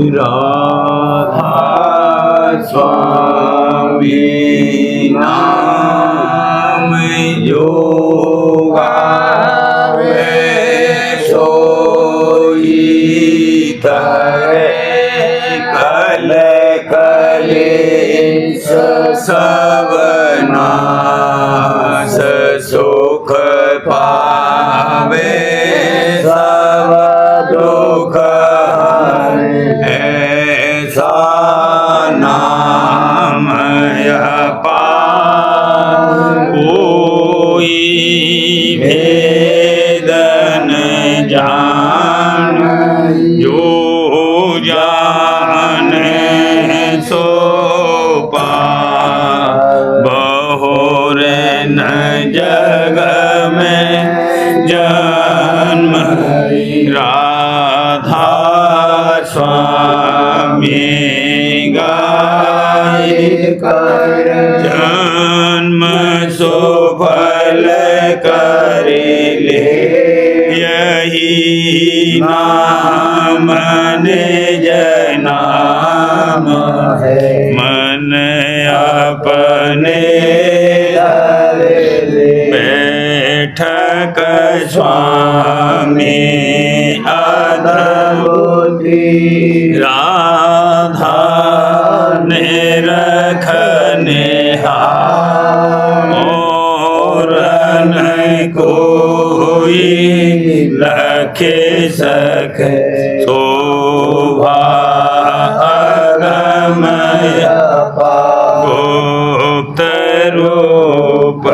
राधा स्वामी नाम जो गावे सोई तरे कल कलेश सब नाश सुख पावे सब दुख ऐसा नाम कोई भेद न जान जो जाने सो बहुरे न जग में जन्म राधा स्वामी गाय कर जन्म सुफल कर ले यही नाम निज नाम है मन अपने बैठक स्वामी अद्भुति राधा ने रखने और न कोई लखे सके शोभा अगमय गुप्त रूप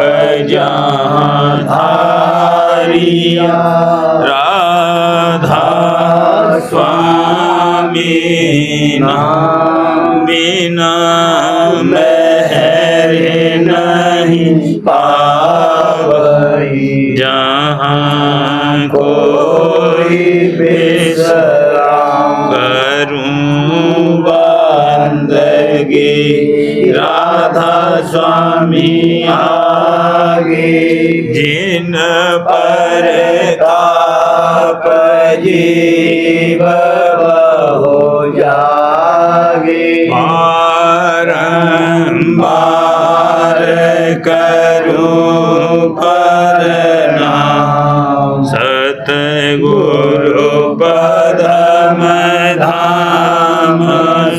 धारिया राधा स्वामी नाम बिना मेहर नहीं पावई जहाँ कोई विश्राम करूं बंदगी राधा स्वामी आगे जिन पर ताप जीव हो जागे बारंबार करूं प्रणाम सतगुरु पदम धाम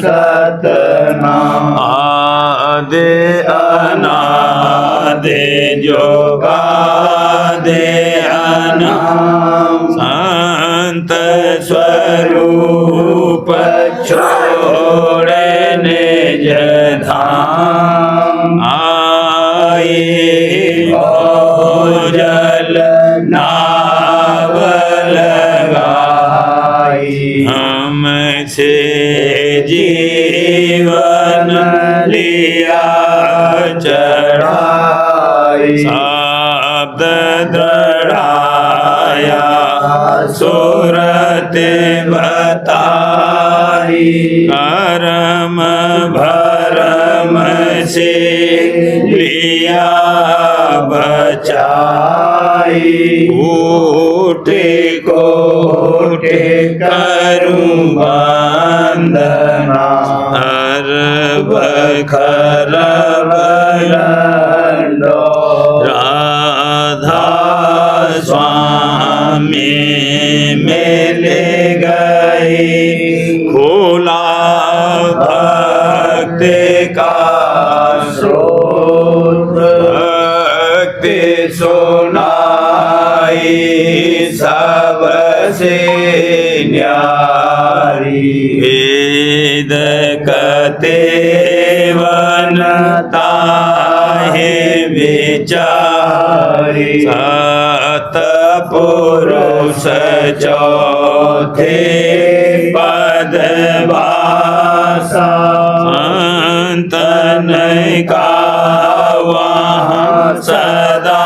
सतनाम आदि अनादि जोगादि अनाम संत स्वरूप छोड़े निज धाम आए जल नाव लगाई हमसे जीवन लिया चढ़ाई शब्द दृढ़ाया सूरत बताई कर्म भरम से लिया बचाई कोटि कोटि करूं वंदना हर बखर बरंडो राधा स्वामी मिले गई खोला भक्ति का स्रोत भक्ति सुनाई सबसे न्यारी वेद कते वनता है विचारी सत पुरुष चौथे पद वासा संतन का वहाँ सदा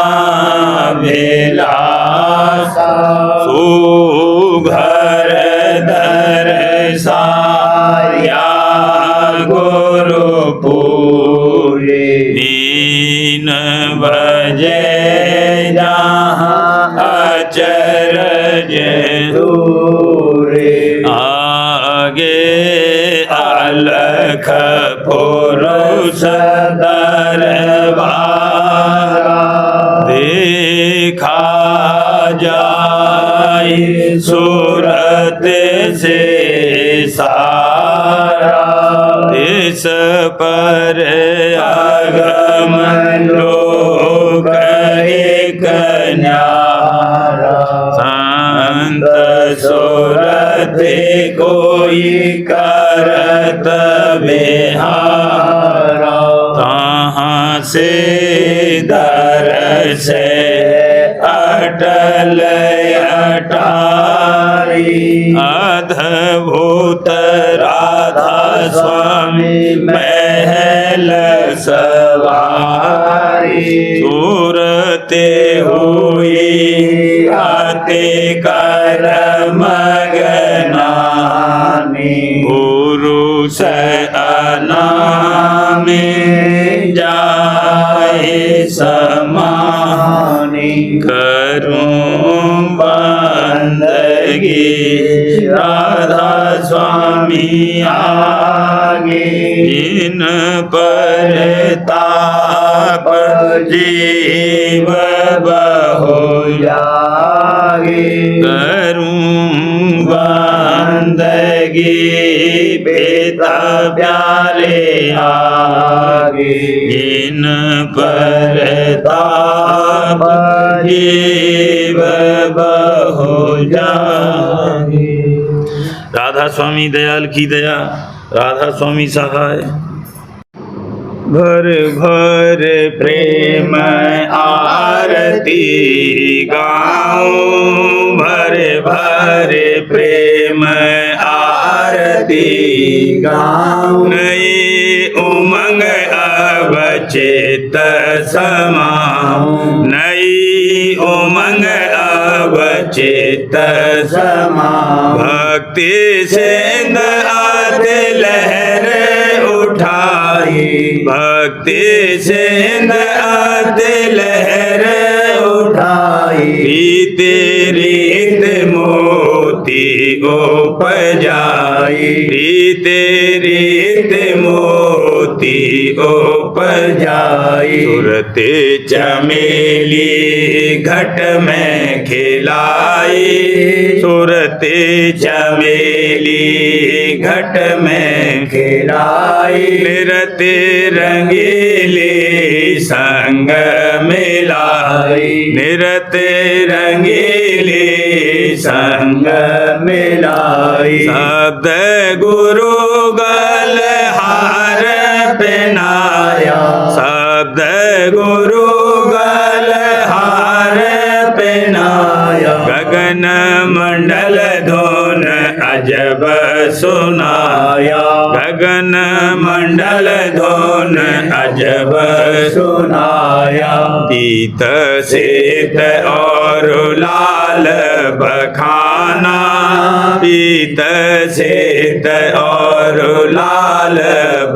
विलासा सुघर दर्शाया गुरु पूरे दीन बजे जहाँ अचरज दूरे आगे लागे अलख पुरुष दरबारा देखा जाए सूरत से सारा इस पर आगम लोक एक न्यारा संत सूरत कोई करत बिहारा कहाँ से दर से अटल अटारी अद्भुत राधा स्वामी महल सवारी सूरते हुई आते कर मगनानी गुरु से अनामी जाए समानी करूं बंदगी राधा स्वामी आगे इन पर ताप जीव बहु जागे करूं बंदगी पिता प्यारे आगे इन पर ताप जीव बहु जागे। राधा स्वामी दयाल की दया, राधा स्वामी सहाय। भर भर प्रेम आरती गाऊं, भर भर प्रेम आरती गाऊं। नई उमंग अब चित समाऊं, नई उमंग अब चित समाऊं। भक्ति सिंध आते लहर उठाई, भक्ति सिंध आते लहर उठाई। रीत रीत मोती उपजाई, रीत रीत मोती उपजाई। सुरते चमेली घट में खिलाई, सुरते चमेली घट में खिलाई। निरते रंगीली संग मिलाई, निरते रंगीली संग मिलाई। शब्द गुरु गल हार पहनाया, शब्द गुरु गल हार पहनाया। गगन मंडल धुन अजब सुनाया, गगन मंडल धुन अजब सुनाया। पीत श्वेत और लाल बखाना, पीत श्वेत और लाल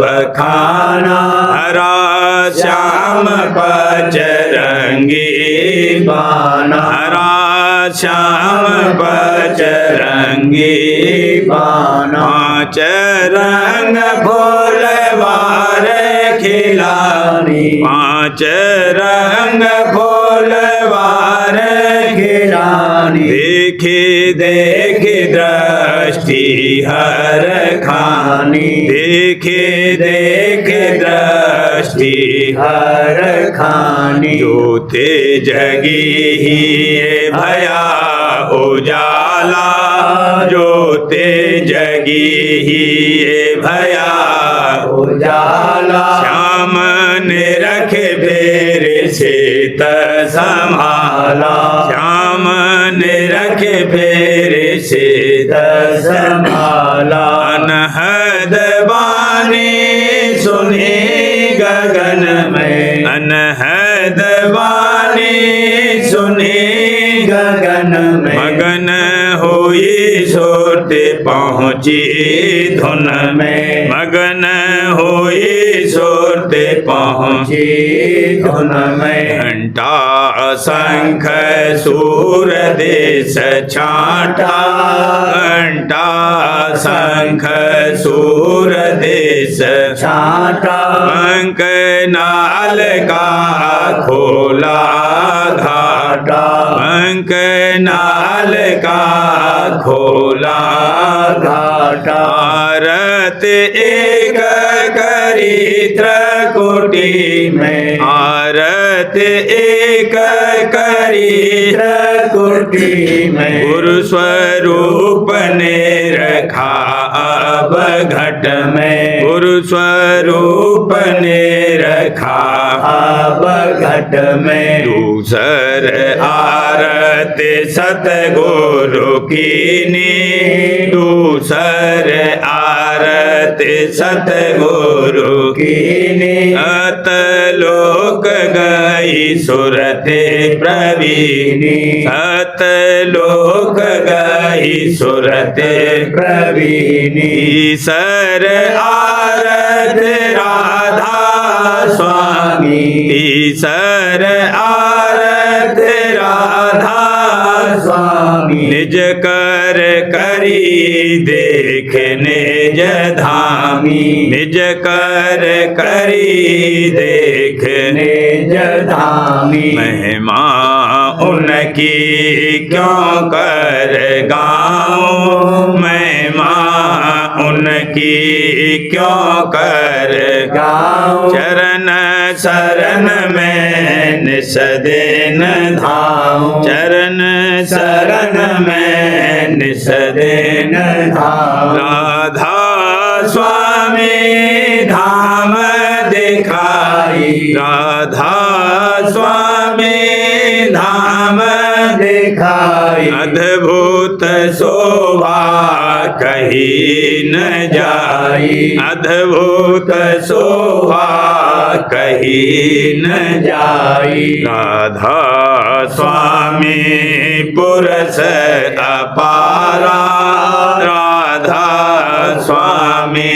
बखाना। हरा श्याम बजरंगी बाना, हरा श्याम बजरंगी बाना। पांच रंग फूलवार खिलानी, पांच रंग फूलवार खिलानी। देखे देखे दृष्टि हर खानी, देखे देखे दृष्टि हर खानी। जोते जगी ही भया उजाला, जोते जगी ही भया उजाला। श्याम ने रखे फेर सीत संभाला, श्याम ने रखे फेर सीत संभाला। अनहद बानी सुनी गगन में, अनहद बानी सुनी गगन में। मगन हुई सुरते पहुँची धुन में, मगन हुई सुरते पहुँची धुन में। घंटा शंख सूर देश छाटा घंटा शंख सूर देश छाटा पंख नाल का खोला घाटा पंख नाल का खोला घाटा आरत एक करी त्रिकुटी में आरत एक करी त्रिकुटी में गुरु स्वरूप ने रखा अब घट में गुरु स्वरूप ने रखा अब घट में दूसर आरत सतगुरु कीनी दूसर आरत सतगुरु कीनी अतलोक गई सुरते प्रवीणी अतलोक गई सुरते प्रवीणी सर आरत राधा स्वामी सर आरत राधा स्वामी निज कर करी देख निज धामी निज कर करी देख निज धामी महिमा उनकी क्यों कर गाऊं महिमा उनकी क्यों कर गाऊं चरण शरण में निसदेन धाऊं चरण शरण में निसदेन धाऊं राधा स्वामी धाम दिखाई राधा स्वामी धाम दिखाई अद्भुत शोभा कहीं न जाई अद्भुत शोभा कहीं न जाई राधा स्वामी पुरस अपारा राधा स्वामी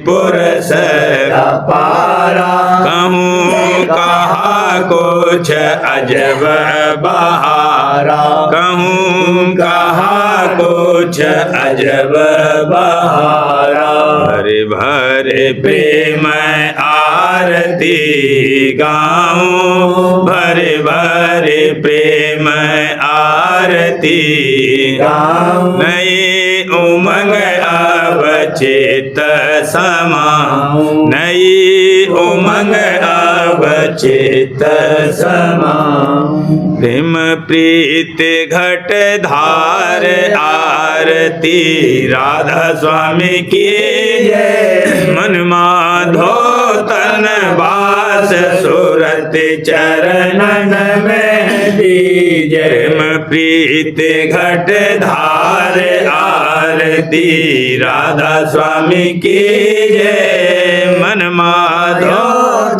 पुरस अपारा कहूँ कहा कुछ अजब बहारा कहूँ कहा कुछ अजब बहारा भरे भरे प्रेम आरती गाऊं भरे भरे प्रेम आरती गाऊं नई उमंग अब चित समाऊं नई उमंग अब चित समाऊं प्रेम प्रीत घट धार आरती राधा स्वामी की जय मन माधो तन वास सुरत चरणन में दीजय प्रेम प्रीत घट धार आरती राधा स्वामी की जय मन माधो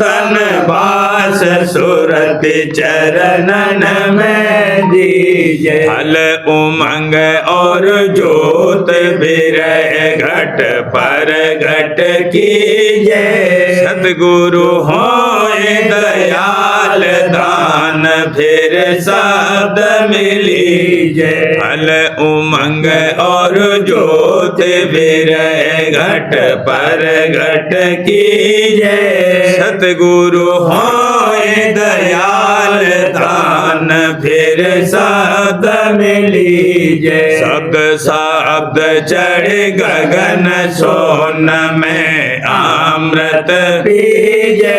तन वास सुरत चरणन में दीजय फल उमंग और जोत बिरह घट पर घट कीजय सतगुरु होए दयाल दान फिर शब्द मिली जय फल उमंग और जोत बिरह घट पर घट कीजय सतगुरु होए दयाल दान फिर शब्द मिली जय शब्द शब्द चढ़ गगन सोन में अमृत पीजे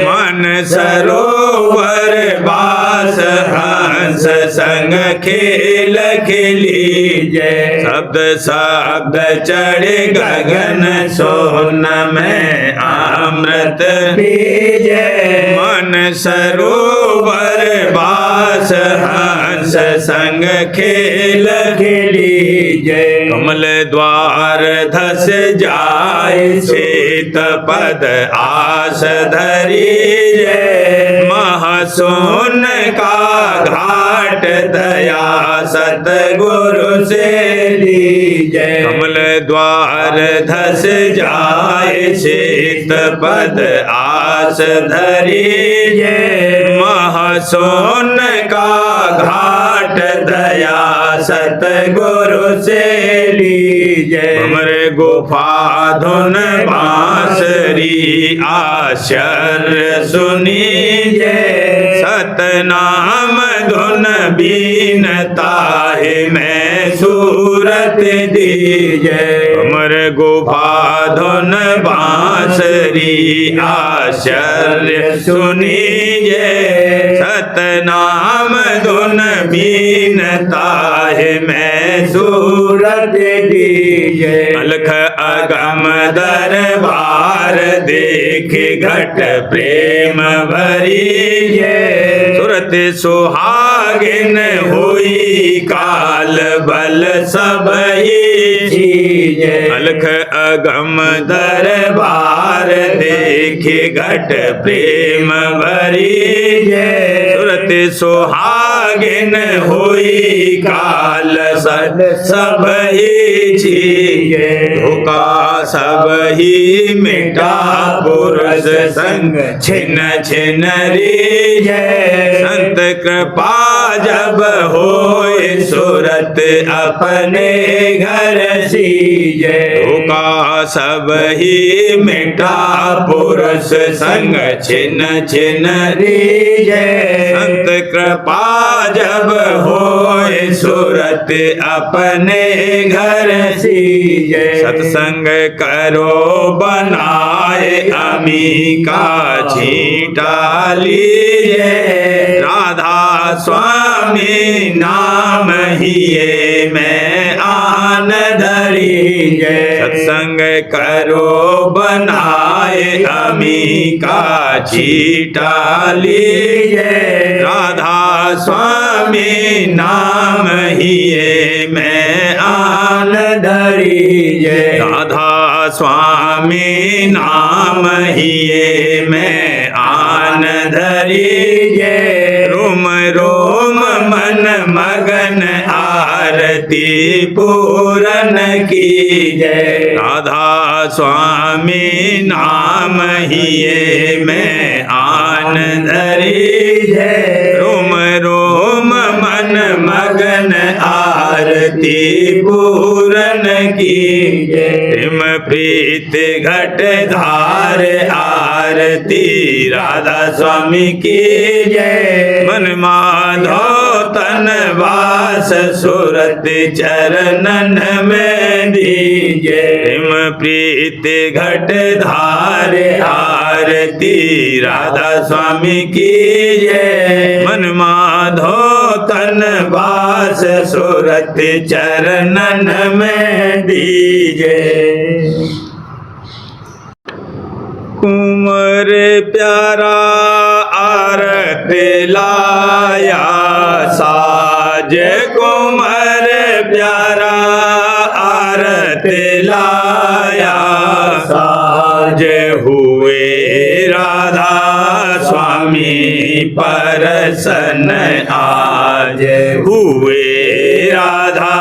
मन सरोवर बास हंस संग खेल खेली जय शब्द शब्द चढ़ गगन सोन में अमृत पीजे मन सरोवर बास हंस संग खेल खेली जय कमल द्वार धस जाय शीत पद आस धरी जय महासोन का घाट घाट दया सतगुरु से लीजे। कमल द्वार धस जाए शीत पद आस धरीजे। महासोन का घाट दया सतगुरु से लीजे। हमरे गुफा धुन बांसुरी आश्चर्य सुनीजे। सतनाम धुन बीनता है मैं सूरत दीजे। हमरे गुफा धुन बांसुरी आश्चर्य सुनीजे। सतनाम धुन बीनता है मैं सूरत दीजे। अलख अगम दरबार देख घट प्रेम भरीजे। सुरत सुहागिन हुई काल बल सब चीजे। अलख अगम दरबार देख घट प्रेम भरीजे। सुरत सुहागिन हुई काल सब चीजे। धोखा सब ही मिटा पुरुष संग छिन छिन रीजे। संत कृपा जब होए सूरत अपने घर सीजे। धोखा सब ही मिटा पुरुष संग छिन छिन रीजे। संत कृपा जब होए सूरत अपने घर सीजे। सत्संग करो बनाए अमी का छीटा लीजे। राधा स्वामी नाम ही ये मैं आन धरीजे। सत्संग करो बनाए अमी का छीटा लीजे। राधा स्वामी नाम ही ये मैं आन धरीजे। राधा स्वामी नाम ही ये मैं आन धरीजे। रोम रोम मन मगन आरती पूरन कीजे। राधा स्वामी नाम ही ये मैं आन धरीजे। रोम रोम मन मगन आरती पूरन कीजे। प्रेम प्रीत घट धार आरती राधा स्वामी की जय। मन माधव तन वास सूरत चरणन में दीजे। प्रेम प्रीत घट धार आरती राधा स्वामी की जय। मन माधव तन वास सूरत चरणन में दीजे। कुंवर प्यारा आरत लाया साज। कुंवर प्यारा आरत लाया साज। हुए राधा स्वामी परसन आज। हुए राधा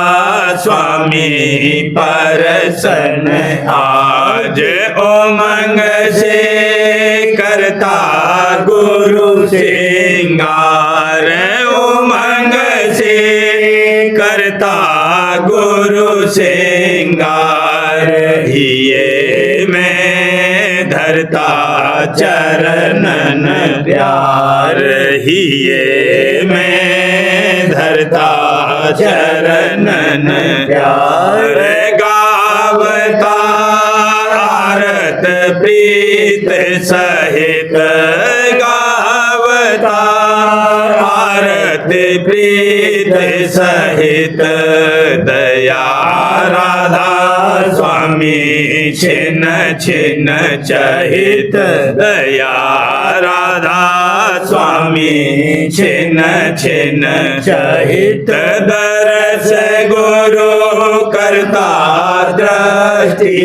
स्वामी परसन आज। उमंग से करता गुरु सिंगार। उमंग से करता गुरु सिंगार। हिये में धरता चरणन प्यार। हिये में धरता चरणन प्यार। गावता आरत प्रीत सहित। गावता आरत प्रीत सहित। दया राधा स्वामी छिन छिन चहित। दया राधा स्वामी छिन छिन चहित। दरस गुरु करता दृष्टि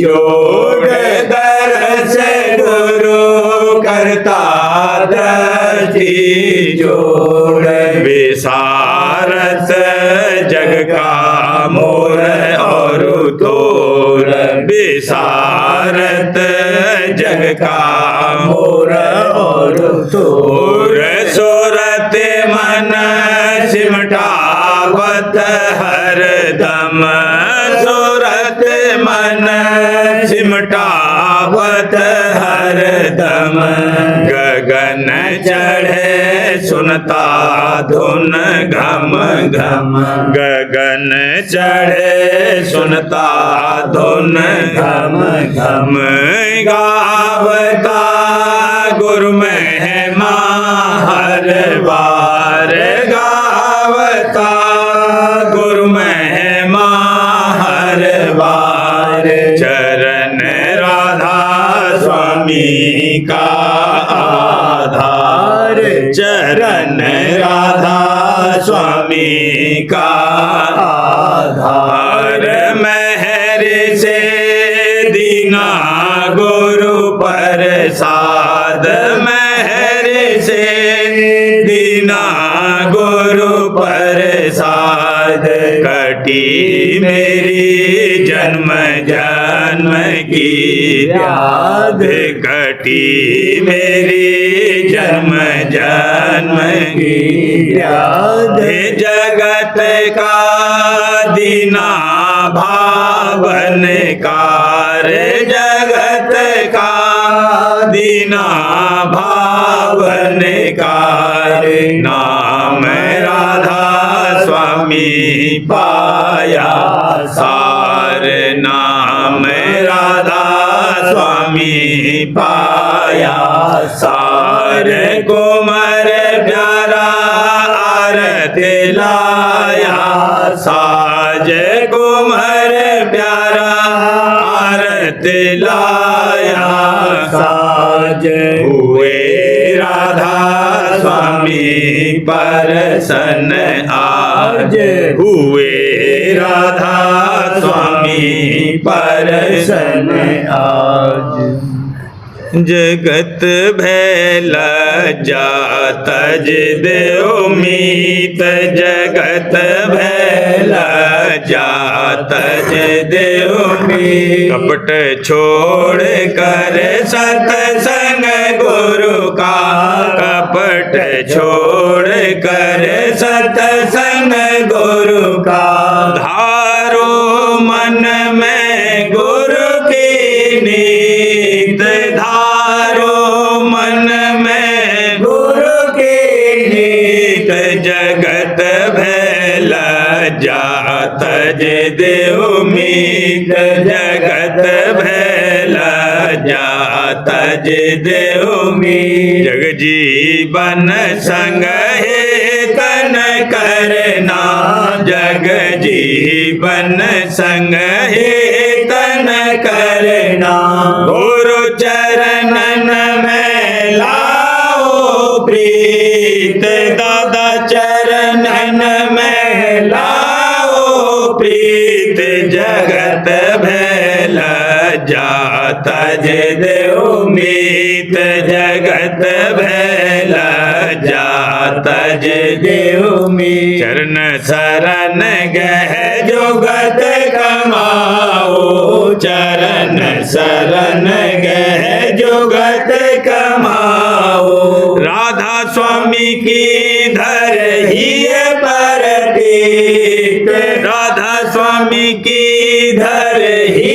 जोड़। दरस गुरु करता दृष्टि जोड़। विसा विसारत जग का मोर और और सूरत मन सिमटावत हरदम सूरत मन सिमटावत हरदम गगन चढ़े सुनता धुन घम घम गगन चढ़े सुनता धुन घम घम गावता गुरु महिमा हर बार गावता गुरु महिमा हर बार चरण राधा स्वामी का आधार चरण राधा स्वामी का आधार मेहर से दीना गुरु प्रसाद मेहर से दीना गुरु प्रसाद कटी मेरी जन्म जन्म की याद कटी मेरी जन्म जन्म की याद जगत का दीना भावन कार जगत का दीना भावन कार नाम राधा स्वामी पाया सार नाम राधा स्वामी पाया सार कुमार प्यारा आरती लाया साज कुमार प्यारा आरती लाया साज हुए राधा स्वामी प्रसन्न आज हुए राधा स्वामी प्रसन्न आज जगत भैला जाता देव मीत जगत भैला जाता देव मीत कपट छोड़ कर सत्संग गुरु का कपट छोड़ कर सत्संग गुरु का धारो मन में गुरु की नीत धारो मन में गुरु की नीत जगत भैला जात देव मीत जगत भैला जात देव मीत जग जीवन संग हे तन करना जग जीवन संग हे तन करना गुरु चरणन में लाओ प्रीत दादा चरणन में लाओ प्रीत जगत भैला जाता देव मीत जगत भैला जाता देव मीत चरण शरण गह जोगत कमाओ चरण शरण गह जोगत कमाओ राधा स्वामी की धर ही परतीत राधा स्वामी की धर ही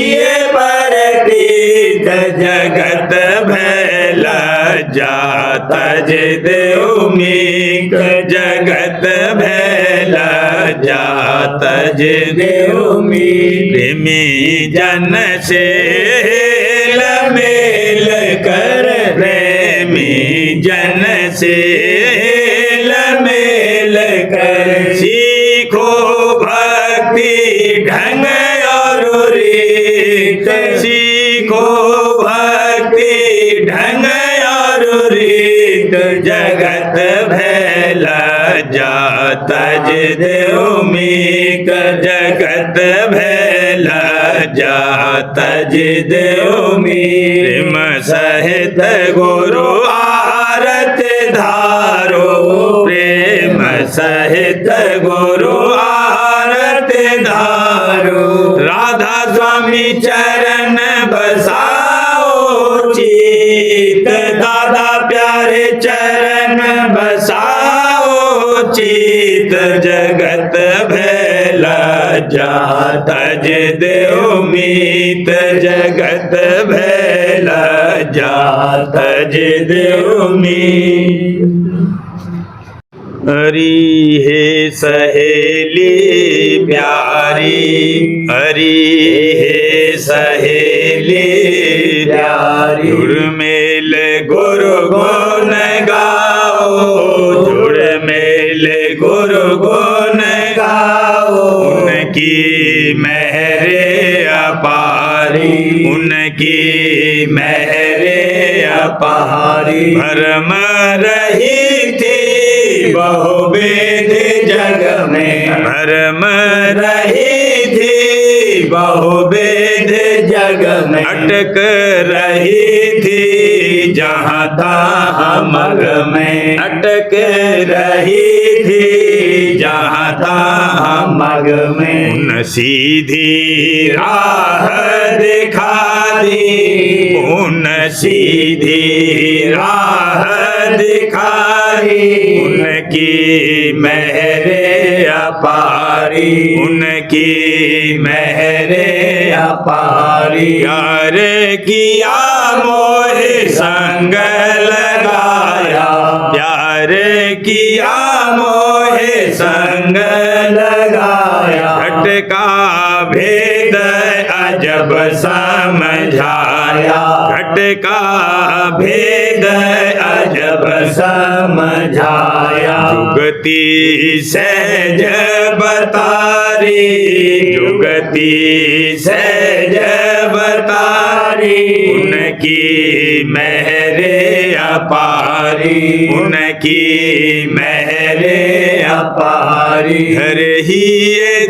परतीत जगत भैला जाता देव मीत जगत भैला जाता देव मीत प्रेमी जन से हेल मेल कर प्रेमी जन से हेल मेल कर सीखो भक्ति ढंग और रीत सीखो भक्ति ढंग और रीत जगत भैला जाता देव मीत जगत भैला जाता देव मीत प्रेम सहित गुरु आरत धारो प्रेम सहित गुरु आरत धारो राधा स्वामी चरण बसाओ चित, दादा प्यारे चरण बसाओ चित, जगत भैला जात तज देव मीत, जगत भैला जात तज देव मीत। हरि हे सहेली प्यारी, हरि हे सहेली प्यारी, जुड़मेल गुरु गुण गाओ, जुड़मेल गुरु गुण गाओ, उनकी मेहरे अपारी, उनकी मेहरे अपारी। भरम रही थी बहुवेद जग में, भरम रही थी बहुवेद जग में, अटक रही थी जहाँ तहाँ मग में, अटक रही थी जहाँ तहाँ मग में। उन सीधी राह दिखा दी, उन सीधी राह दिखा दी, उनकी मेहरे अपारी, उनकी मेहरे अपारी। यार किया मोहे संग लगाया, प्यार किया मोहे संग लगाया, घटका भेद अजब समझाया, घटका भेद अजब समझाया। जुगती सहज बतारी, जुगती सहज बतारी, उनकी मेहरे अपारी, उनकी मेहरे अपारी। हर ही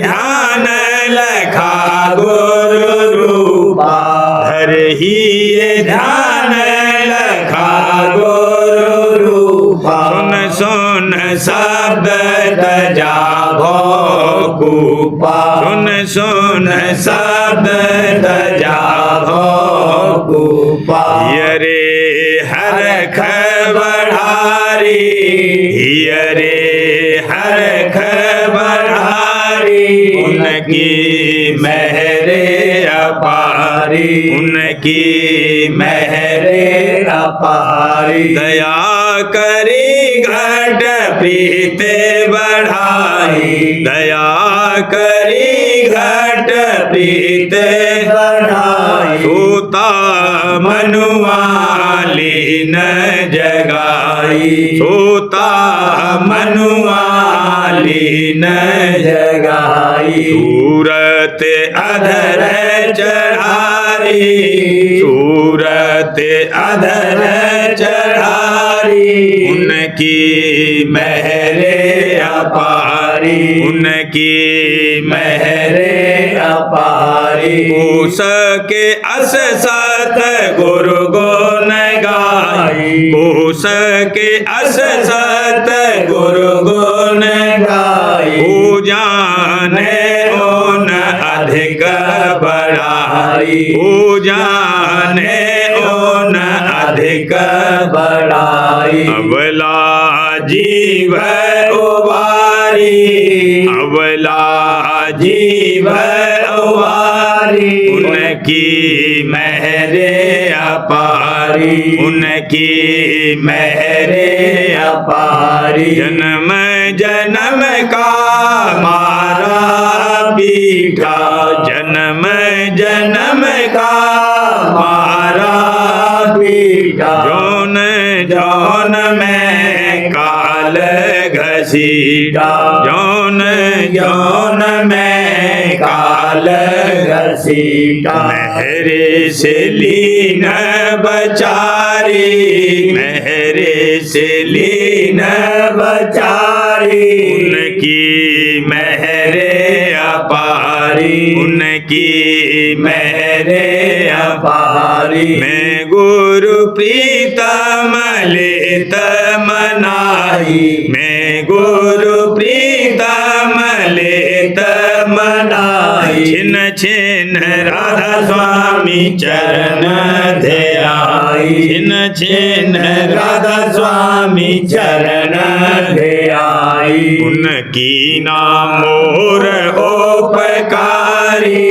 ध्यान लखा गुरु रूपा, हर ही ध्यान लखा गुरु रूपा। सुन सुन शब्द तजा भूपा, सुन सुन शब्द तजा भूपा। यरे हरख बढ़ारी, यरे हरख बढ़ारी, उनकी मेहरे अपारी, उनकी मेहरे अपारी। दया करी घट प्रीत बढ़ाई, दया करी घट प्रीत बढ़ाई। सूता मनुआली न जगाई, सूता मनुआली न जगाई। सूरत अधर चढ़ारी, सूरत अधर चढ़ारी, उनकी मेहरे अपारी, उनकी मेहरे अपारी। उसके अस सत गुरु गुण गाई, उसके अस सत गुरु गुण गाई। पूजाने ओन अधिक बढ़ाई, पूजाने ओन अधिक बढ़ाई। अबला जीव उबारी, अबला जीव उबारी, उनकी मेहरे अपारी, उनकी मेहरे अपारी। जन्म जन्म का मारा पीठा, जन्म जन्म का मारा पीठा। जौन जौन में काल घसीटा, जौन जौन में काल घसीटा। मेहरे से लीन बचारी, मेहरे से लीन बचारी, उनकी मेहरे अपारी, उनकी मेहरे अपारी। मैं गुरु प्रीतम लेत मनाई, मैं गुरु प्रीतम लेत मनाई। छिन छिन राधा स्वामी चरण ध्याई छिन छिन राधा स्वामी चरण ध्याई उनकी नाम मोर उपकारी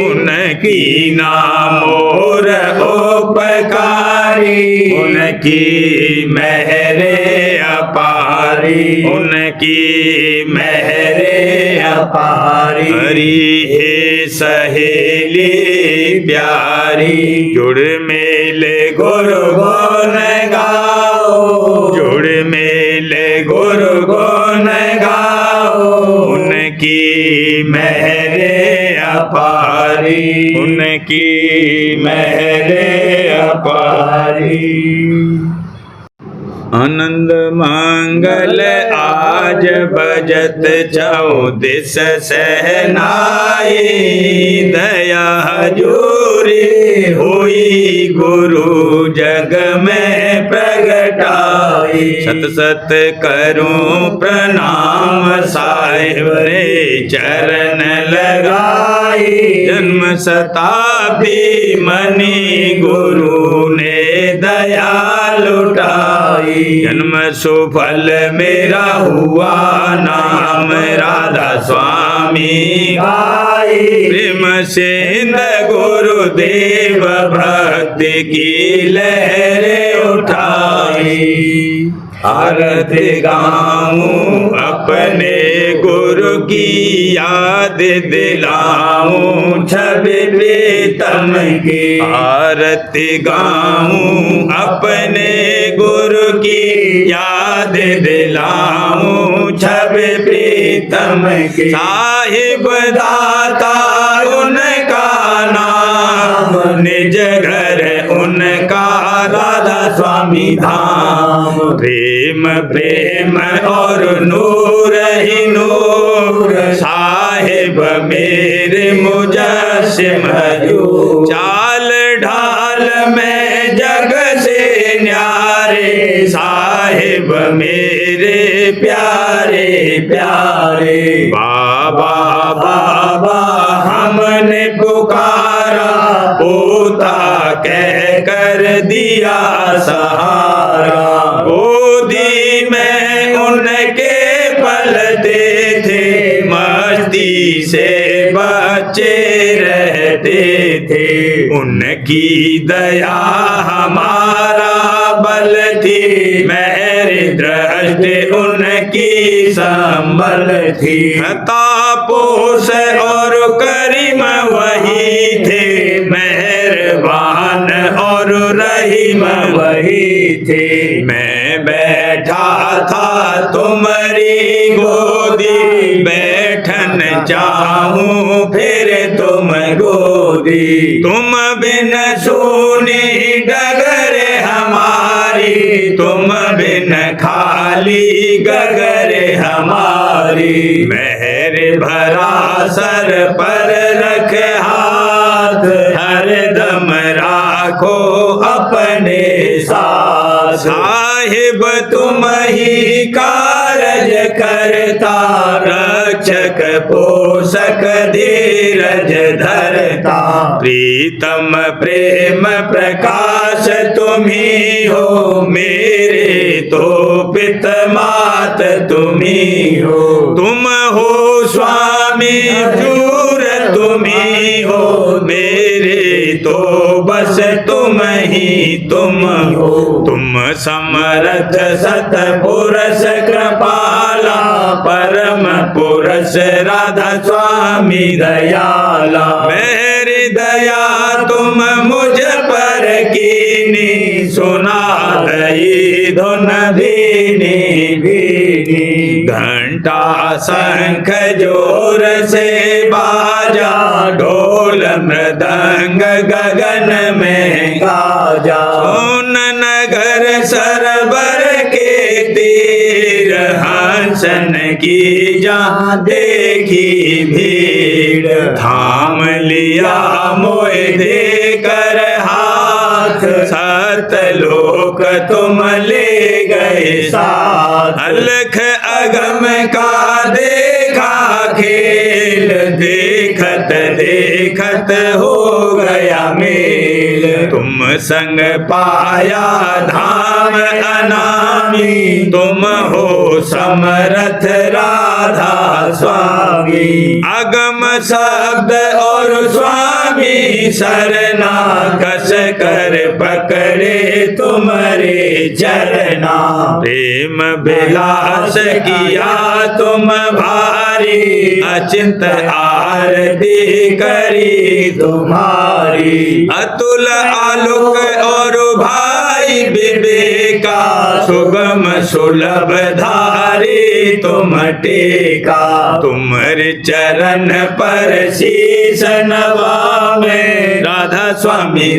उनकी नाम मोर उपकारी उनकी मेहरे अपारी उनकी मेहरे अपारी हरि हे सहेली प्यारी जुड़ मेले गुरु गुण गाओ जुड़ मेले गुरु गुण गाओ उनकी मेहरे अपारी उनकी मेहरे अपारी आनंद मंगल आज बजत चौदिस सहनाई दया हजूरी हुई गुरु जग में प्रगटाई सत सत करूं प्रणाम साहिब रे चरण लगाई जन्म शताब्दी मनी गुरु ने दया लुटाई जन्म सुफल मेरा हुआ नाम राधा स्वामी आई प्रेम सिंध गुरुदेव भक्ति की लहरें उठाई आरती गाऊं अपने गुरु की याद दिलाऊं छवि प्रीतम की आरती गाऊं अपने गुरु की याद दिलाऊं छवि प्रीतम की साहिब दाता उनका नाम निज घर उनका राधा स्वामी धाम प्रेम प्रेम और नूर ही नूर साहिब मेरे मुजस्सिम हजूर चाल ढाल में जग से न्यारे साहिब मेरे प्यारे प्यारे बाबा बाबा हमने पुकारा पोता कह कर दिया सहारा गोदी में उनके पलते थे मस्ती से बच्चे रहते थे उनकी दया हमारा बल थी मेरी दृष्टि उनकी संबल थी तापोस और करीम वही थे मेहरबान और रहीम वही थे मैं बैठा था तुम्हारी गोदी बैठन चाहूं फिर तुम गोदी तुम बिन सोनी डगर हमारी तुम बिन खाली गगर हमारी मेहर भरा सर पर रख हाथ हर दम राखो अपने साथ साहिब तुम ही कारज करता रक्षक पोषक धीरज धरता प्रीतम प्रेम प्रकाश तुम ही हो मेरे तो पित मात तुम ही हो तुम हो स्वामी जूर तुम ही हो मेरे तो बस तुम ही तुम हो तुम समर्थ सत पुरुष कृपाला परम पुरुष राधा स्वामी दयाला मेरी दया तुम मुझ पर कीनी सुना रही धुन भीनी भीनी घंटा शंख जोर से बाजा ढोल मृदंग गगन में गाजा सुन नगर सरबर के तीर हंसन की जहाँ देखी भीड़ थाम लिया मोए देकर हाथ सतलोक तुम ले गए साथ अलख अगम का देखा खेल देखत देखत हो गया मेल। तुम संग पाया धाम अनामी, तुम हो समरथ राधा स्वामी। अगम शब्द और स्वामी सरना, कस कर पकड़े तुम्हारे चरना। प्रेम विलास किया तुम भारी, अचिंत आरती करी तुम्हारी। अतुल आलोक और भाई विवेका, सुगम सुलभ धारी तुम टेका। तुम्हारे चरण पर शीश नवावे, राधा स्वामी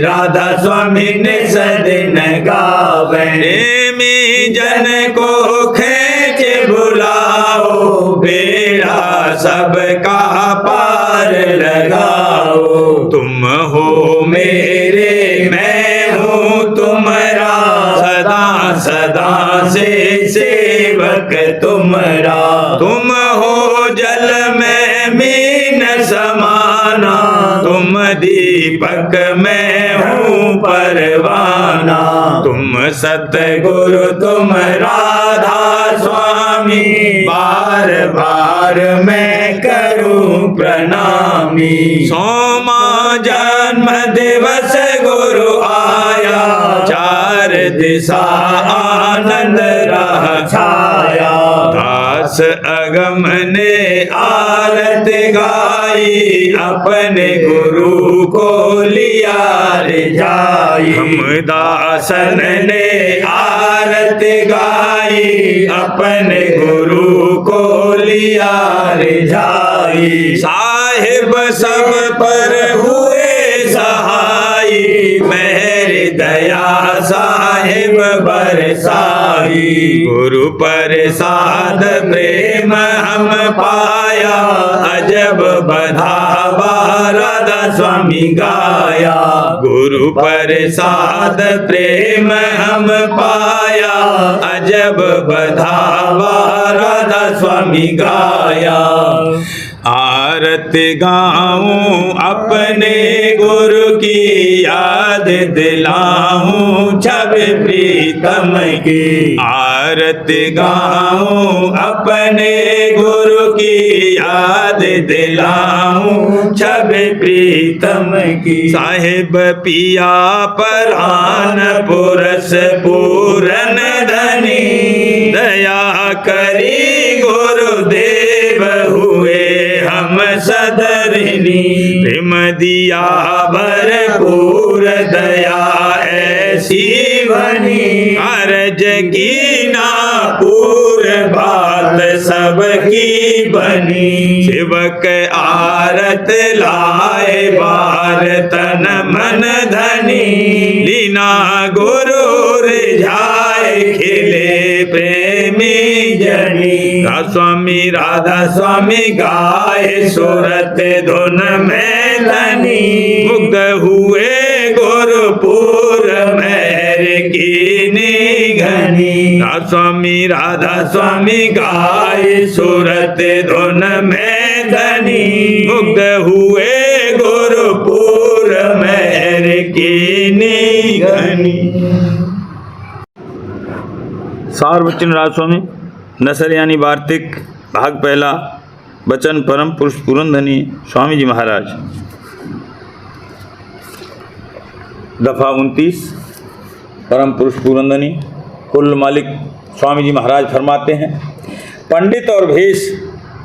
ने सदिन गावे। प्रेमी जन को खेच बुलाओ, बेड़ा सबका पार लगाओ। तुम हो मेरे मैं हूँ तुम्हारा, सदा सदा से सेवक तुम्हारा। तुम हो जल में मीन समाना, तुम दीपक मैं हूँ परवाना। तुम सतगुरु तुम राधा स्वामी, बार बार मैं करूं प्रणामी। सोमा जन्म दिवस गुरु आया, चार दिशा आनंद रह छाया। दास अगम ने आरत गाई, अपने गुरु को लिया रिझाई। हम दासन ने आरत गाई, अपने गुरु को लिया रिझाई। साहिब सब पर हुए सहाई, मेरी दया साहिब बरसाई। गुरु प्रसाद प्रेम हम पाया, अजब बधावा राधा स्वामी गाया। गुरु प्रसाद प्रेम हम पाया, अजब बधावा राधा स्वामी गाया। आरत गाऊं अपने गुरु की, याद दिलाऊं छब प्रीतम की। आरत गाऊं अपने गुरु की, याद दिलाऊं छब प्रीतम की। साहिब पिया परान पुरस पूरन धनी, दया करी गुरुदेव हुए हम सदरिनी। प्रेम दिया भरपूर दया ऐसी बनी, अर्ज की ना पूर बात सबकी बनी। शिवक आरत लाए बार तन मन धनी, लीना गुरु रिझाए खिले प्रेमी जनी। राधा स्वामी गाए सुरत धुन में धनी, मुग्ध हुए गुरुपुर मेहर की निघनी। राधा स्वामी गाए सुरत धुन में धनी, मुग्ध हुए गुरुपुर मेहर की निघनी। सार वचन राधा स्वामी नसर यानी वार्तिक भाग पहला। वचन परम पुरुष पुरंधनी स्वामी जी महाराज। दफा 29। परम पुरुष पुरंधनी कुल मालिक स्वामी जी महाराज फरमाते हैं, पंडित और भेष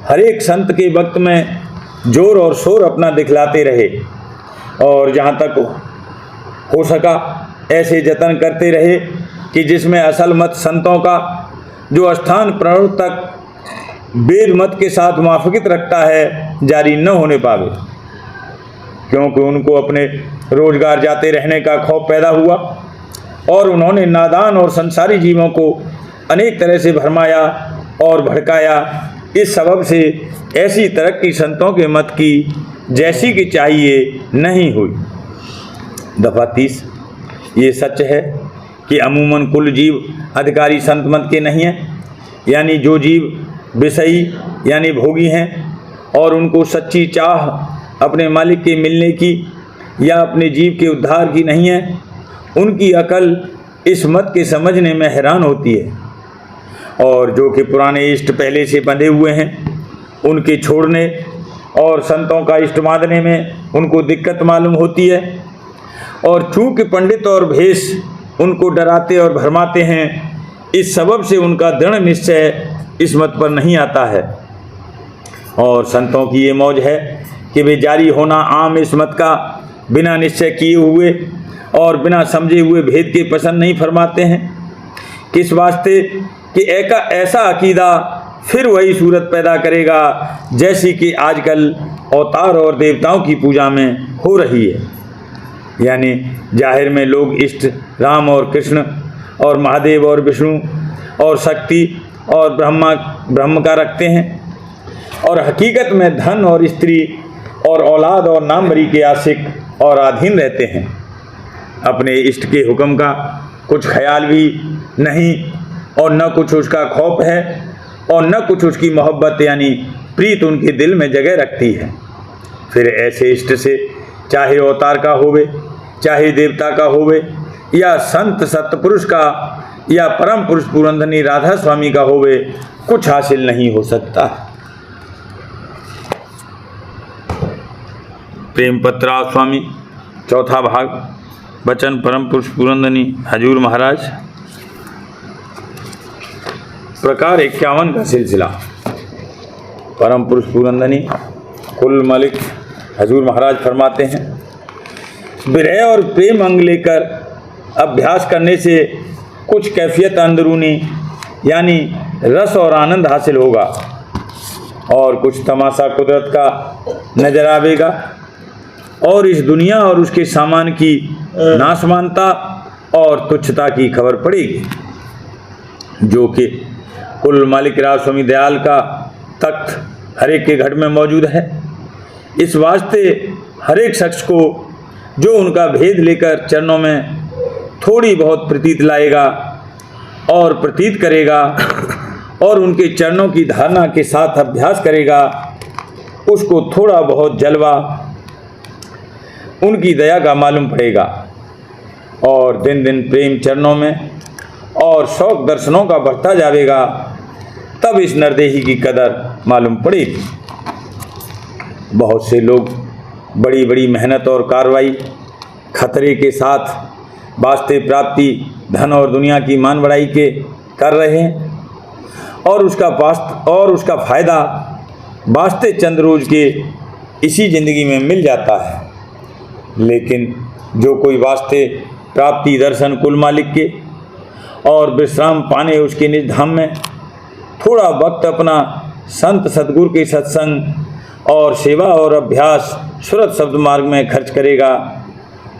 हर एक संत के वक्त में जोर और शोर अपना दिखलाते रहे और जहाँ तक हो सका ऐसे जतन करते रहे कि जिसमें असल मत संतों का जो स्थान प्रवर्तक वेद मत के साथ मुआफिकत रखता है जारी न होने पावे, क्योंकि उनको अपने रोजगार जाते रहने का खौफ पैदा हुआ और उन्होंने नादान और संसारी जीवों को अनेक तरह से भरमाया और भड़काया। इस सबब से ऐसी तरक्की संतों के मत की जैसी कि चाहिए नहीं हुई। दफा 30। ये सच है कि अमूमन कुल जीव अधिकारी संत मत के नहीं हैं, यानी जो जीव विषयी यानी भोगी हैं और उनको सच्ची चाह अपने मालिक के मिलने की या अपने जीव के उद्धार की नहीं है, उनकी अकल इस मत के समझने में हैरान होती है। और जो कि पुराने इष्ट पहले से बंधे हुए हैं, उनके छोड़ने और संतों का इष्ट मानने में उनको दिक्कत मालूम होती है। और चूँकि पंडित और भेष उनको डराते और भरमाते हैं, इस सबब से उनका दृढ़ निश्चय इस मत पर नहीं आता है। और संतों की ये मौज है कि वे जारी होना आम इस मत का बिना निश्चय किए हुए और बिना समझे हुए भेद के पसंद नहीं फरमाते हैं। किस वास्ते कि ऐसा अकीदा फिर वही सूरत पैदा करेगा जैसी कि आजकल अवतार और देवताओं की पूजा में हो रही है। यानी जाहिर में लोग इष्ट राम और कृष्ण और महादेव और विष्णु और शक्ति और ब्रह्म का रखते हैं, और हकीकत में धन और स्त्री और औलाद और नामवरी के आशिक और अधीन रहते हैं। अपने इष्ट के हुक्म का कुछ ख्याल भी नहीं, और न कुछ उसका खौफ है और न कुछ उसकी मोहब्बत यानी प्रीत उनके दिल में जगह रखती है। फिर ऐसे इष्ट से चाहे अवतार का होवे, चाहे देवता का होवे, या संत सतपुरुष का या परम पुरुष पुरंदनी राधा स्वामी का होवे, कुछ हासिल नहीं हो सकता। प्रेम पत्रा स्वामी चौथा भाग, वचन परम पुरुष पुरंदनी हजूर महाराज। प्रकार 51 का सिलसिला। परम पुरुष पुरंदनी कुल मालिक हजूर महाराज फरमाते हैं, विरह और प्रेम अंग लेकर अभ्यास करने से कुछ कैफियत अंदरूनी यानी रस और आनंद हासिल होगा, और कुछ तमाशा कुदरत का नजर आवेगा, और इस दुनिया और उसके सामान की नाशमानता और तुच्छता की खबर पड़ेगी, जो कि कुल मालिक राज स्वामी दयाल का तख्त हर एक के घर में मौजूद है। इस वास्ते हर एक शख्स को जो उनका भेद लेकर चरणों में थोड़ी बहुत प्रतीत लाएगा और प्रतीत करेगा और उनके चरणों की धारणा के साथ अभ्यास करेगा, उसको थोड़ा बहुत जलवा उनकी दया का मालूम पड़ेगा, और दिन दिन प्रेम चरणों में और शौक दर्शनों का बढ़ता जाएगा। तब इस नरदेही की कदर मालूम पड़ेगी। बहुत से लोग बड़ी बड़ी मेहनत और कार्रवाई खतरे के साथ वास्ते प्राप्ति धन और दुनिया की मान बढ़ाई के कर रहे हैं, और उसका फ़ायदा वास्ते चंद रोज के इसी ज़िंदगी में मिल जाता है। लेकिन जो कोई वास्ते प्राप्ति दर्शन कुल मालिक के और विश्राम पाने उसके निज धाम में थोड़ा वक्त अपना संत सतगुरु के सत्संग और सेवा और अभ्यास सुरत शब्द मार्ग में खर्च करेगा,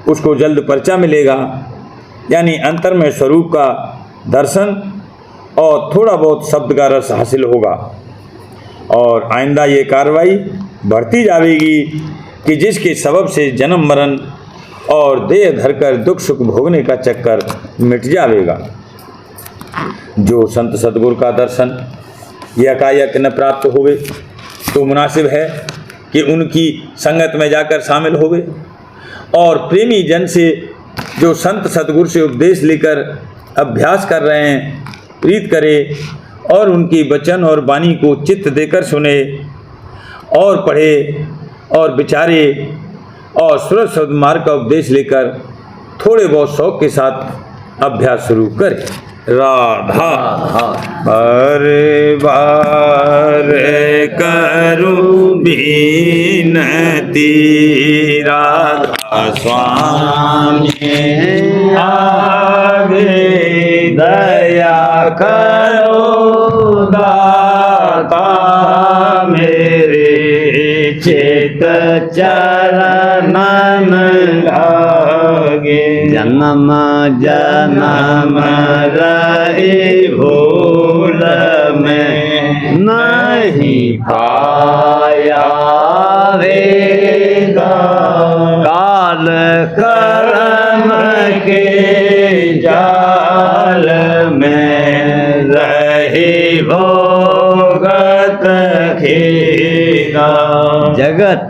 उसको जल्द पर्चा मिलेगा, यानी अंतर में स्वरूप का दर्शन और थोड़ा बहुत शब्द का रस हासिल होगा। और आइंदा ये कार्रवाई बढ़ती जाएगी कि जिसके सबब से जन्म मरण और देह धरकर दुख सुख भोगने का चक्कर मिट जाएगा। जो संत सतगुरु का दर्शन यकायक न प्राप्त होवे तो मुनासिब है कि उनकी संगत में जाकर शामिल होवे, और प्रेमी जन से जो संत सतगुरु से उपदेश लेकर अभ्यास कर रहे हैं प्रीत करे, और उनकी वचन और वाणी को चित्त देकर सुने और पढ़े और विचारे, और सूरज शब्द मार्ग का उपदेश लेकर थोड़े बहुत शौक के साथ अभ्यास शुरू करें। राधा बार बार करूं बिनती, राधा स्वामी आगे दया करो दाता मेरे, चित चरण लागे, जन्म जन्म रहे भूल में नहीं पाया वेगा, काल कर्म के जाल में रहे भोगत खेगा, जगत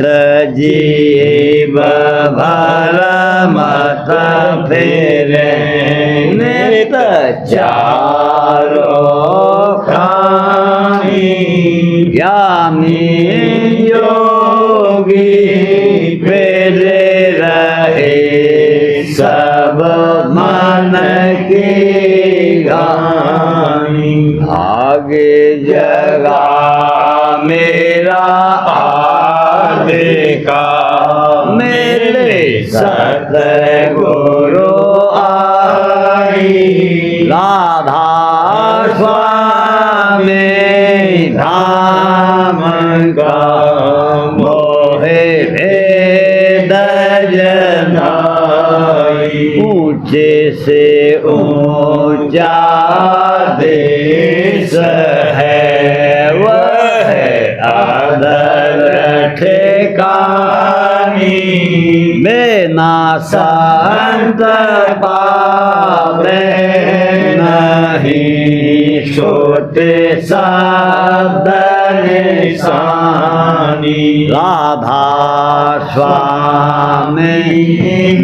जीव भर मत फेरे नित चारो खानी ज्ञानी योगी फेरे रहे सब मन की गानी आगे जगा मेरा आगे का मेरे सतगुरु आई राधा स्वामी धाम का मोहे भेद जनाई ऊंचे से ऊंचा देश है वह आदर ठिकानी बिना संत पावे नहीं छोटे शब्द निशानी राधा स्वामी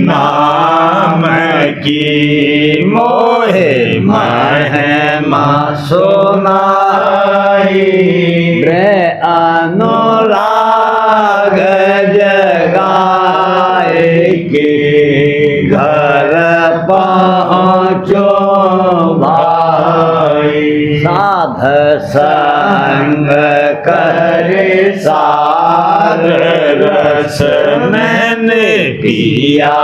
नाम की मोहे महिमा सुनाई अनुराग जगाए के घर पहुँचो भाई साध संग करे सार रस मैंने पिया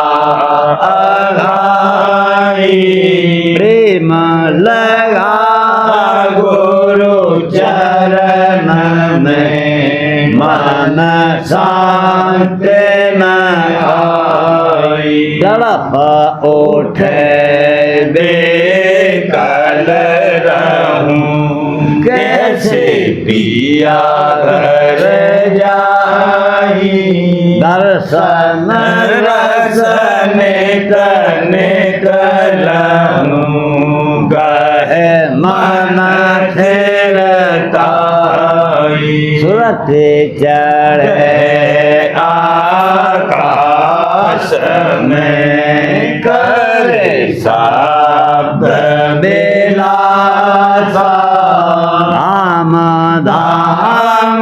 अघाई प्रेम लगा गुरु चरण में मन शांति न आई तड़प उठे बेकल रहूं कैसे पिया घर जाई दर्शन रस नेत लहूं कहे मन ठेरताई सुरत चढ़े आकाश में करे शब्द बेलासा धाम धाम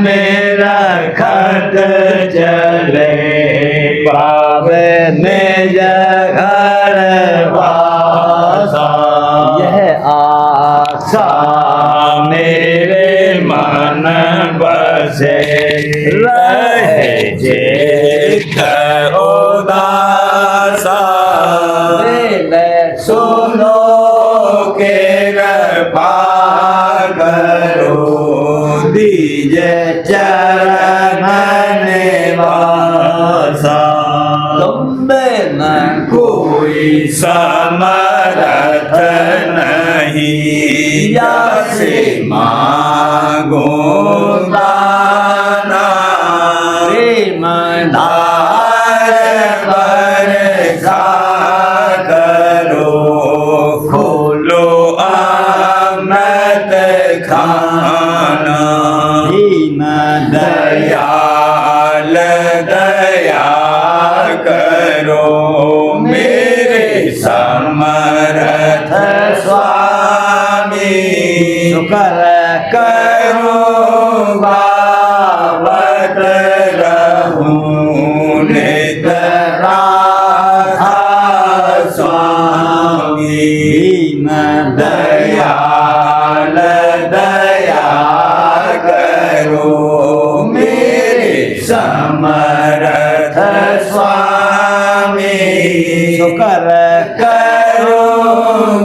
में रखत चले पावे निज घर वासा यह आशा मेरे मन बसे रहे चित्त उदासा सुनो के कृपा करो दीजे चरण निवासा तुम बिन कोई समर्थ नहीं जैसे मांगो दाना प्रेम धार बरसा करो खोलो अमृत खाना दीन दयाल दया करो मेरे समर्थ स्वामी शुक्र करो बाबत रहूं नित राधा स्वामी दीन दयाल दया करो मेरे समर्थ स्वामी शुक्र करो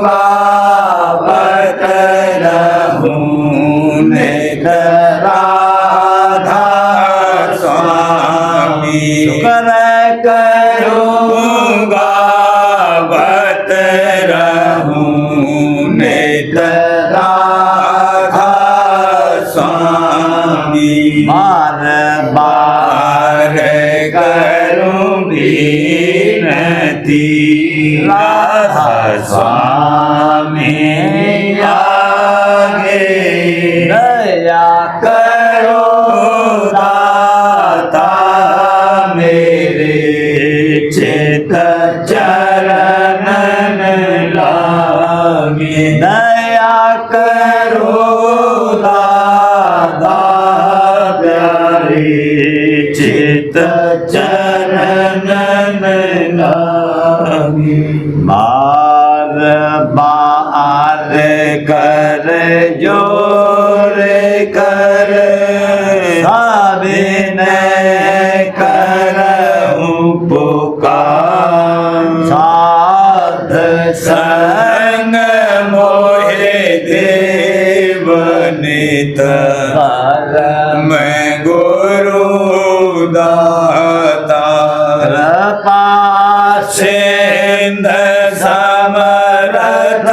बाबत रहूं नित राधा स्वामी शुक्र करो बाबत रहूं नित राधा स्वामी बार बार करूं विनती राधा स्वामी आगे दया करो दया करो दादा प्यारे चित चरण लागे बार बार कर जोर कर विनय करऊं पुकार साध संग मोहे देव नित मैं गुरु दाता सिंध समरथ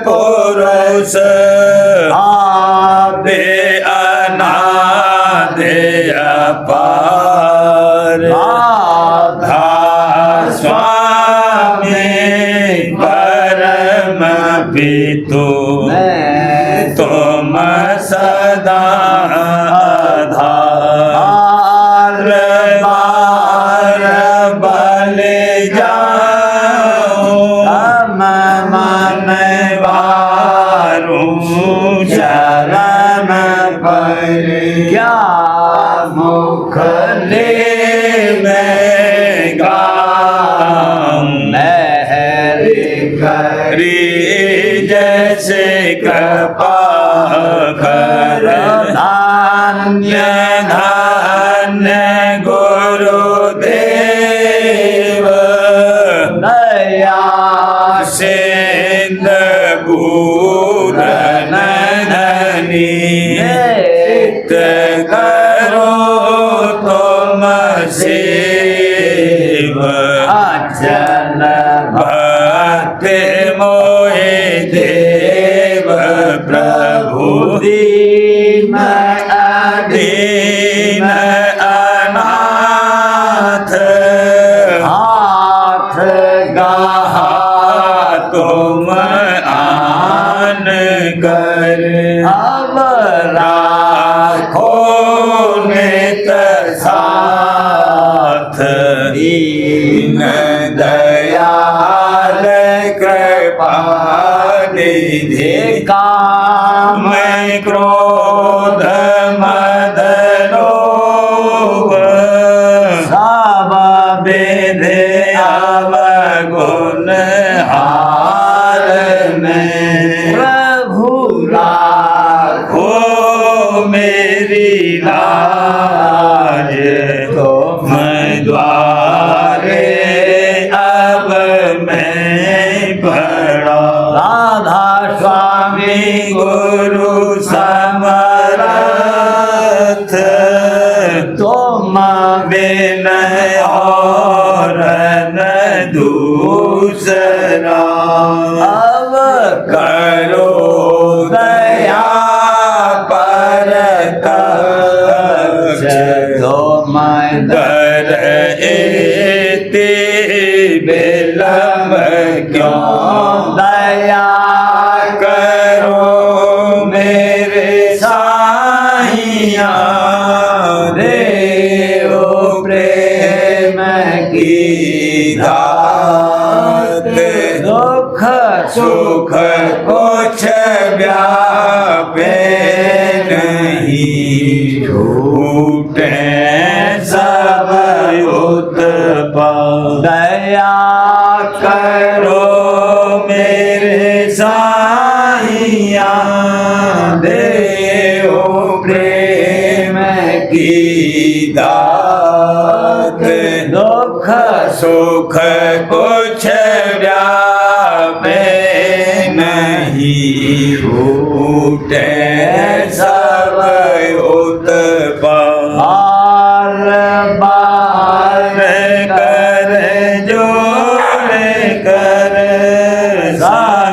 पुरुष आदि अनादि अपार राधा स्वामी परम पितु तुम सदा आधार बार बल जाऊं मन वारूं शरण पर क्या मुख ले मैं गाऊं लहरी करी जैसे कृपा कर धान्य धान्य गुरुदेव दया सिंध पूरन धनी करो तुम सेव अचल भक्ति मोहे देव प्रभु दीन अधीन अनाथ हाथ गहा तुम आन कर अब राखो नित साथ दीन दयाल कृपा निधि काम क्रोध मद लोभ सब विधि अवगुण हार में प्रभु राखो मेरी लाज तुम द्वारे अब मैं पड़ा राधा स्वामी गुरु समरथ तुम विनय और न दूसरा अब करो दया पर कक्ष तुम कर एते विलम्ब क्यों दया करो मेरे साहिया देव प्रेम की दात दुख सुख कुछ व्यापे नहीं छूटे सब उत्पन्न दया करो मेरे साहिया देव प्रेम की दात दुख सुख कुछ व्यापे नहीं छूटे सब उत्पन्न बार कर जोड़ कर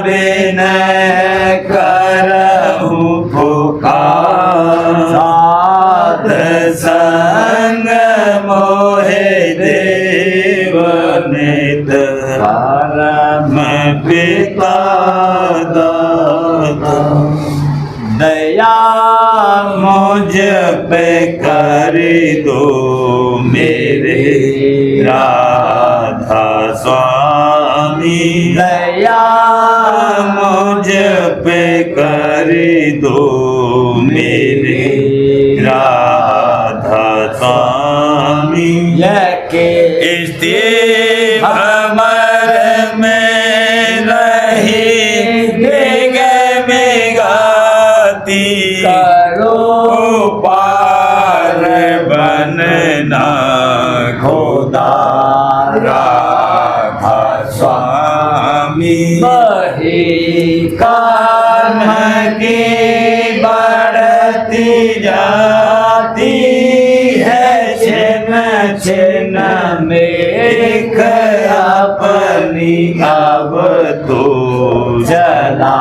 विनय करऊं पुकार साध संग मोहे देव नित परम पिता दाता दया मुझ पे कर दो मेरे राधा स्वामी दया मुझ पे कर दो मेरे राधा स्वामी। इस्ते भमर में रही बेग बेगाती करो पार बनना खुदा राधा स्वामी। बही कर्म की बढ़ती जाती है छिन छिन में अपनी अब तो जला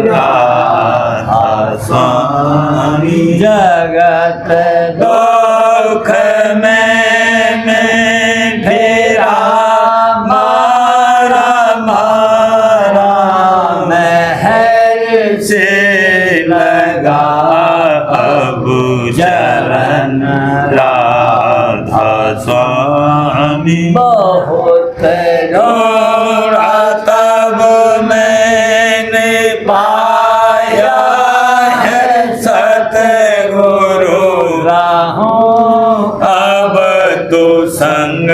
राधा स्वामी। जगत दुख में ठेरा मारा मारा महर से लगा अब चरण राधा स्वामी। बहुत रोड़ा तब मैंने पाया है सतगुरु राहों अब तो संग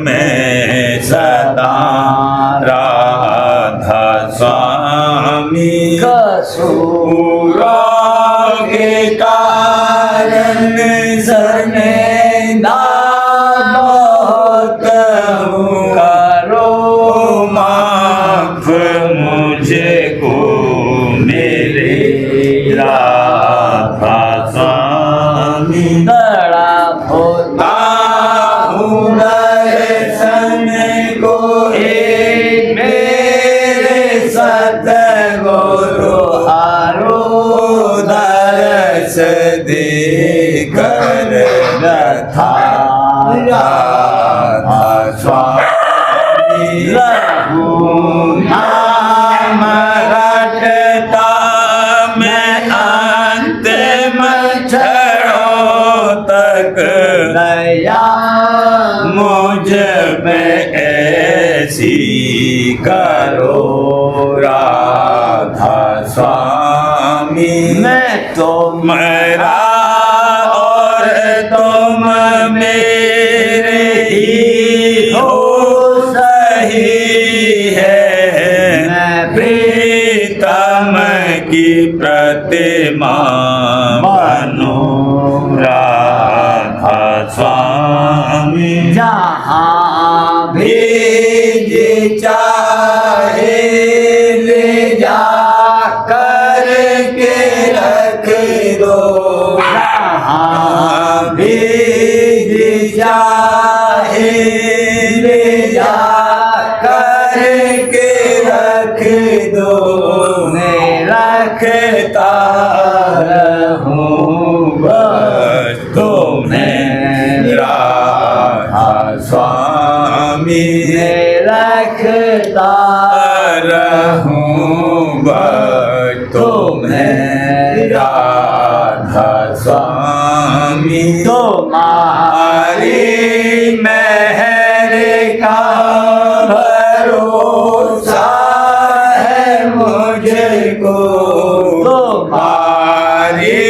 में सदा राधा स्वामी। कसूरों के कारण सरने बहुत हूँ करो माफ मुझको मेरे राधा स्वामी। बड़ा होता हूँ दर्शन को मेरे सतगुरु हारो दर्श दे कर रथा राधा स्वामी। रहू नाम रटता मैं अंतिम क्षणों तक दया मुझ पे ऐसी करो राधा स्वामी। मैं तो मेरा और तुम मेरे ही हो सही है। मैं प्रीतम की प्रतिमा बनो राधा स्वामी। जहाँ भी जी चाहे ले जा कर के रख दो। जहाँ भी जी चाहे ले जा कर के रख दो। मैं रखता रहूं बस तुम्हें राधा स्वामी। मैं रखता रहूं बस तुम्हें राधा स्वामी। तुम्हारी मेहर का भरोसा है मुझको। तुम्हारी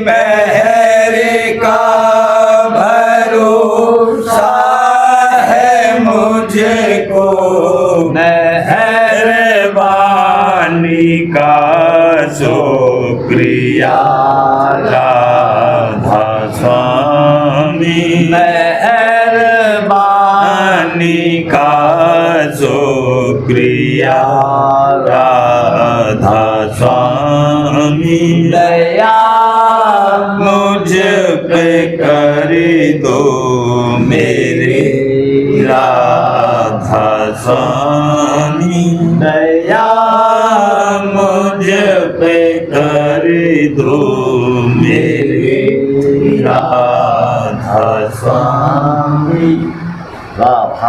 मेहर का भरोसा है मुझको। मेहरबानी का शुक्रिया राधा स्वामी। मेहरबानी का शुक्रिया राधा स्वामी। दया मुझ पे कर दो मेरे राधा स्वामी। दया मुझ पे कर दो मेरे राधा स्वामी। वाह।